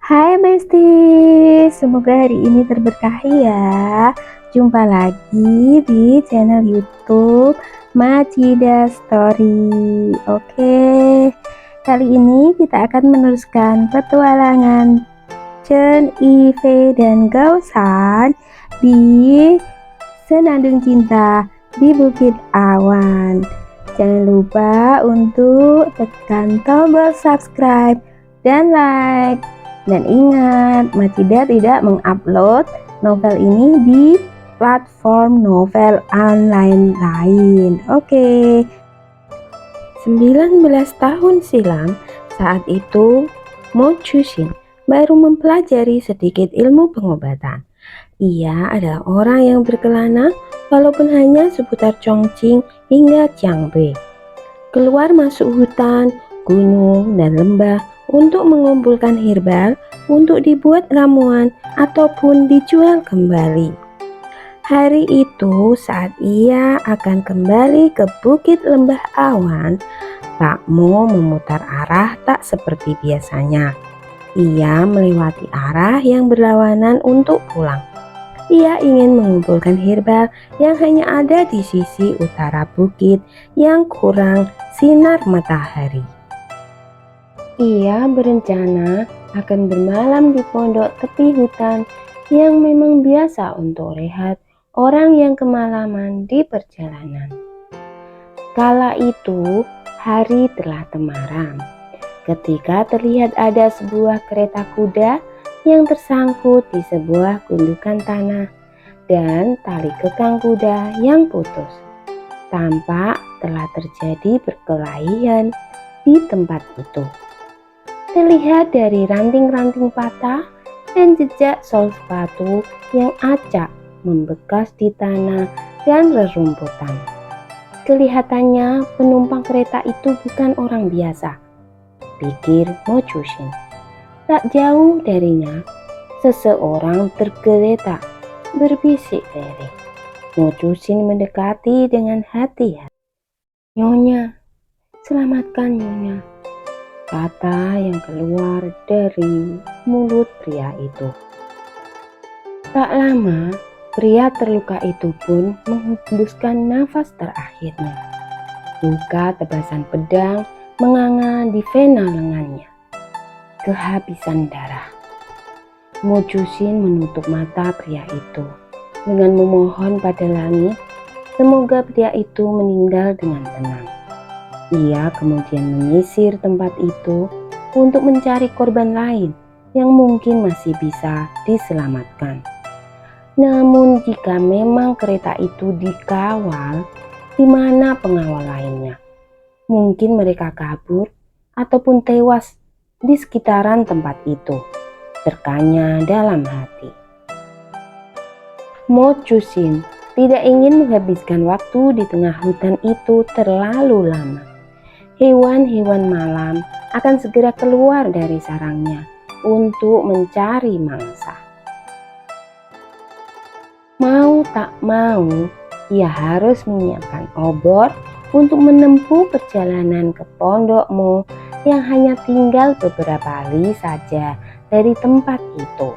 Hai Besti, semoga hari ini terberkahi ya. Jumpa lagi di channel YouTube Macida Story. Oke, kali ini kita akan meneruskan petualangan Chen, Ive, dan Gausan di Senandung Cinta di Bukit Awan. Jangan lupa untuk tekan tombol subscribe dan like. Dan ingat, Macida tidak mengupload novel ini di platform novel online lain. Oke. 19 tahun silam, saat itu Mo Chushin baru mempelajari sedikit ilmu pengobatan. Ia adalah orang yang berkelana walaupun hanya seputar Chongqing hingga Jiangbei. Keluar masuk hutan, gunung, dan lembah untuk mengumpulkan herbal untuk dibuat ramuan ataupun dijual kembali. Hari itu saat ia akan kembali ke Bukit Lembah Awan, Pak Mo memutar arah tak seperti biasanya. Ia melewati arah yang berlawanan untuk pulang. Ia ingin mengumpulkan herbal yang hanya ada di sisi utara bukit yang kurang sinar matahari. Ia berencana akan bermalam di pondok tepi hutan yang memang biasa untuk rehat orang yang kemalaman di perjalanan. Kala itu, hari telah temaram. Ketika terlihat ada sebuah kereta kuda yang tersangkut di sebuah gundukan tanah dan tali kekang kuda yang putus. Tampak telah terjadi perkelahian di tempat itu. Terlihat dari ranting-ranting patah dan jejak sol sepatu yang acak membekas di tanah dan rerumputan. Kelihatannya penumpang kereta itu bukan orang biasa, pikir Mo Chushin. Tak jauh darinya, seseorang tergeletak berbisik lirih. Mo Chushin mendekati dengan hati-hati. "Nyonya, selamatkan Nyonya," kata yang keluar dari mulut pria itu. Tak lama, pria terluka itu pun menghembuskan nafas terakhirnya. Luka tebasan pedang menganga di vena lengannya. Kehabisan darah. Mo Chushin menutup mata pria itu dengan memohon pada langit, semoga pria itu meninggal dengan tenang. Ia kemudian menyisir tempat itu untuk mencari korban lain yang mungkin masih bisa diselamatkan. Namun jika memang kereta itu dikawal, di mana pengawal lainnya? Mungkin mereka kabur ataupun tewas di sekitaran tempat itu, terkanya dalam hati. Mo Chushin tidak ingin menghabiskan waktu di tengah hutan itu terlalu lama. Hewan-hewan malam akan segera keluar dari sarangnya untuk mencari mangsa. Mau tak mau, ia harus menyiapkan obor untuk menempuh perjalanan ke pondok Mo yang hanya tinggal beberapa li saja dari tempat itu.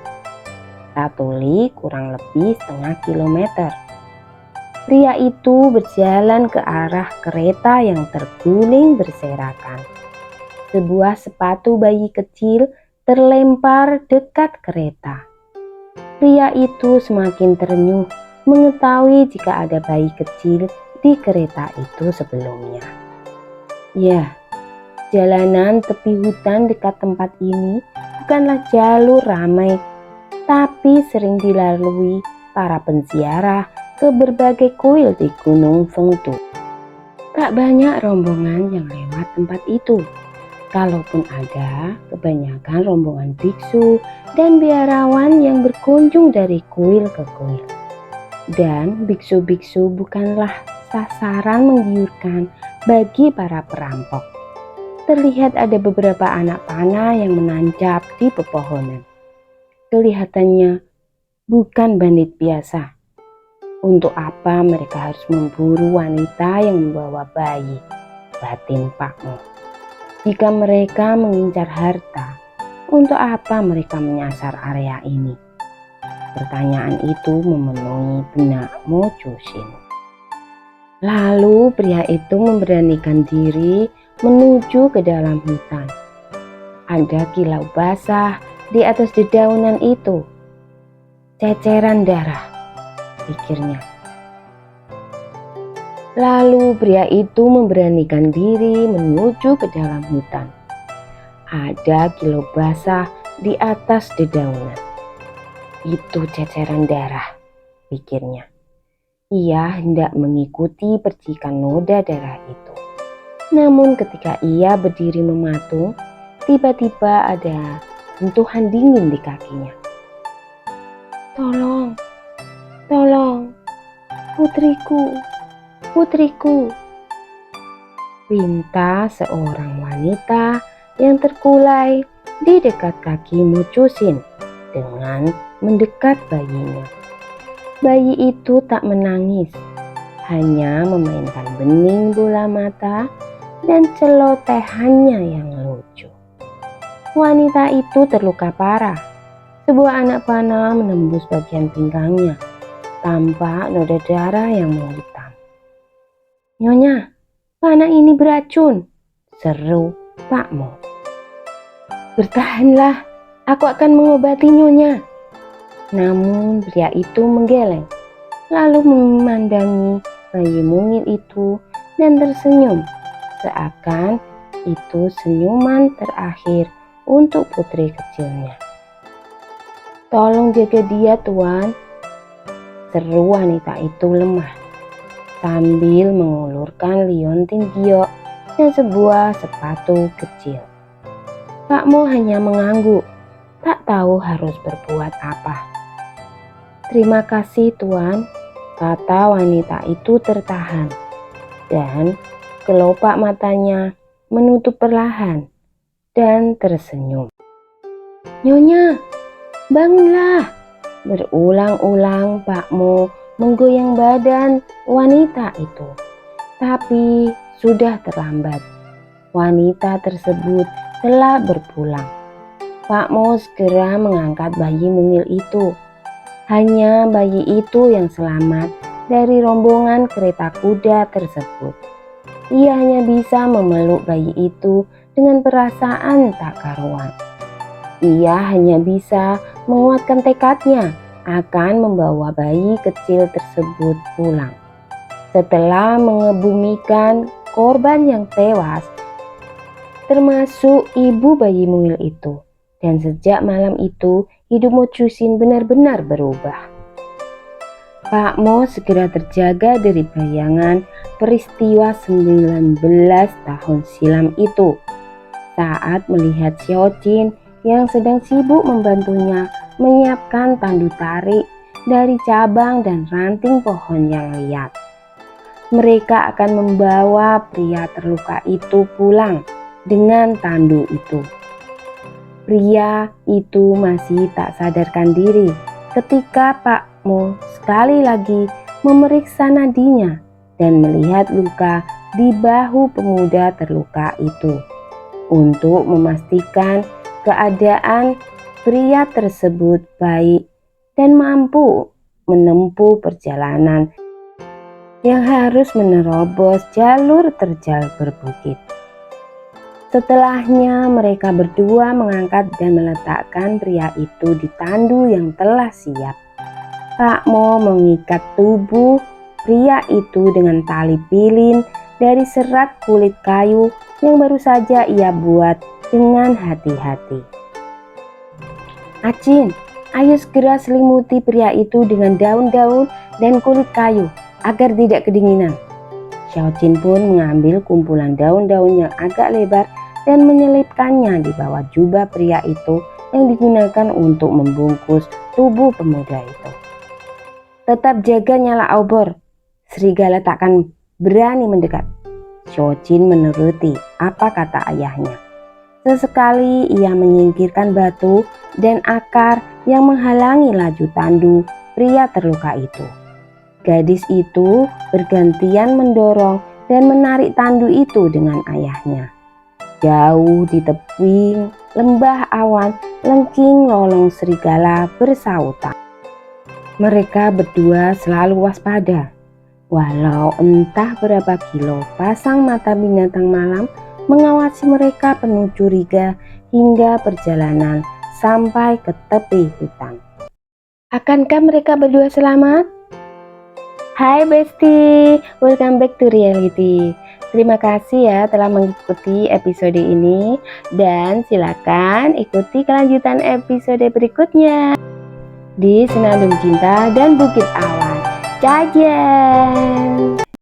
Satu li kurang lebih setengah kilometer. Pria itu berjalan ke arah kereta yang terguling berserakan. Sebuah sepatu bayi kecil terlempar dekat kereta. Pria itu semakin terenyuh mengetahui jika ada bayi kecil di kereta itu sebelumnya. Ya, jalanan tepi hutan dekat tempat ini bukanlah jalur ramai, tapi sering dilalui para penziarah ke berbagai kuil di Gunung Fengdu. Tak banyak rombongan yang lewat tempat itu. Kalaupun ada, kebanyakan rombongan biksu dan biarawan yang berkunjung dari kuil ke kuil. Dan biksu-biksu bukanlah sasaran menggiurkan bagi para perampok. Terlihat ada beberapa anak panah yang menancap di pepohonan. Kelihatannya bukan bandit biasa. Untuk apa mereka harus memburu wanita yang membawa bayi? Batin Pak Mo. Jika mereka mengincar harta, Untuk apa mereka menyasar area ini? Pertanyaan itu memenuhi benak Mo Chusin. Lalu pria itu memberanikan diri menuju ke dalam hutan. Ada kilau basah di atas dedaunan itu. Ceceran darah, pikirnya. Lalu pria itu memberanikan diri menuju ke dalam hutan. Ada kilau basah di atas dedaunan. Itu ceceran darah, pikirnya. Ia hendak mengikuti percikan noda darah itu. Namun ketika ia berdiri mematung, tiba-tiba ada sentuhan dingin di kakinya. Tolong, tolong, putriku, putriku, pinta seorang wanita yang terkulai di dekat kaki Mo Chusin dengan mendekat bayinya. Bayi itu tak menangis, hanya memainkan bening bola mata dan celotehannya yang lucu. Wanita itu terluka parah. Sebuah anak panah menembus bagian pinggangnya. Tampak noda darah yang menghitam. Nyonya, panah ini beracun, seru Pak Mo. Bertahanlah, aku akan mengobati Nyonya. Namun pria itu menggeleng, lalu memandangi bayi mungil itu dan tersenyum, seakan itu senyuman terakhir untuk putri kecilnya. Tolong jaga dia, Tuan, seru wanita itu lemah, sambil mengulurkan liontin giok dan sebuah sepatu kecil. Pak Mo hanya mengangguk, tak tahu harus berbuat apa. Terima kasih, Tuan, kata wanita itu tertahan, dan kelopak matanya menutup perlahan dan tersenyum. Nyonya, bangunlah! Berulang-ulang Pak Mo menggoyang badan wanita itu. Tapi sudah terlambat. Wanita tersebut telah berpulang. Pak Mo segera mengangkat bayi mungil itu. Hanya bayi itu yang selamat dari rombongan kereta kuda tersebut. Ia hanya bisa memeluk bayi itu dengan perasaan tak karuan. Ia hanya bisa menguatkan tekadnya akan membawa bayi kecil tersebut pulang. Setelah mengebumikan korban yang tewas, termasuk ibu bayi mungil itu. Dan sejak malam itu, hidup Mo Chusin benar-benar berubah. Pak Mo segera terjaga dari bayangan peristiwa 19 tahun silam itu. Saat melihat Xiao Jin yang sedang sibuk membantunya menyiapkan tandu tarik dari cabang dan ranting pohon yang liat. Mereka akan membawa pria terluka itu pulang dengan tandu itu. Pria itu masih tak sadarkan diri ketika Pak Mo sekali lagi memeriksa nadinya dan melihat luka di bahu pemuda terluka itu. Untuk memastikan keadaan pria tersebut baik dan mampu menempuh perjalanan yang harus menerobos jalur terjal berbukit. Setelahnya mereka berdua mengangkat dan meletakkan pria itu di tandu yang telah siap. Pak Mo mengikat tubuh pria itu dengan tali pilin dari serat kulit kayu yang baru saja ia buat dengan hati-hati. Acin, ayo segera selimuti pria itu dengan daun-daun dan kulit kayu agar tidak kedinginan. Xiao Jin pun mengambil kumpulan daun-daun yang agak lebar dan menyelipkannya di bawah jubah pria itu yang digunakan untuk membungkus tubuh pemuda itu. Tetap jaga nyala obor, serigala takkan berani mendekat. Xiao Jin menuruti apa kata ayahnya. Sesekali ia menyingkirkan batu dan akar yang menghalangi laju tandu pria terluka itu. Gadis itu bergantian mendorong dan menarik tandu itu dengan ayahnya. Jauh di tebing lembah awan, lengking lolong serigala bersautan. Mereka berdua selalu waspada, walau entah berapa kilo pasang mata binatang malam mengawasi mereka penuh curiga hingga perjalanan sampai ke tepi hutan. Akankah mereka berdua selamat? Hai Besti, welcome back to reality. Terima kasih ya telah mengikuti episode ini dan silakan ikuti kelanjutan episode berikutnya di Senandung Cinta dan Bukit Awan. Jajan.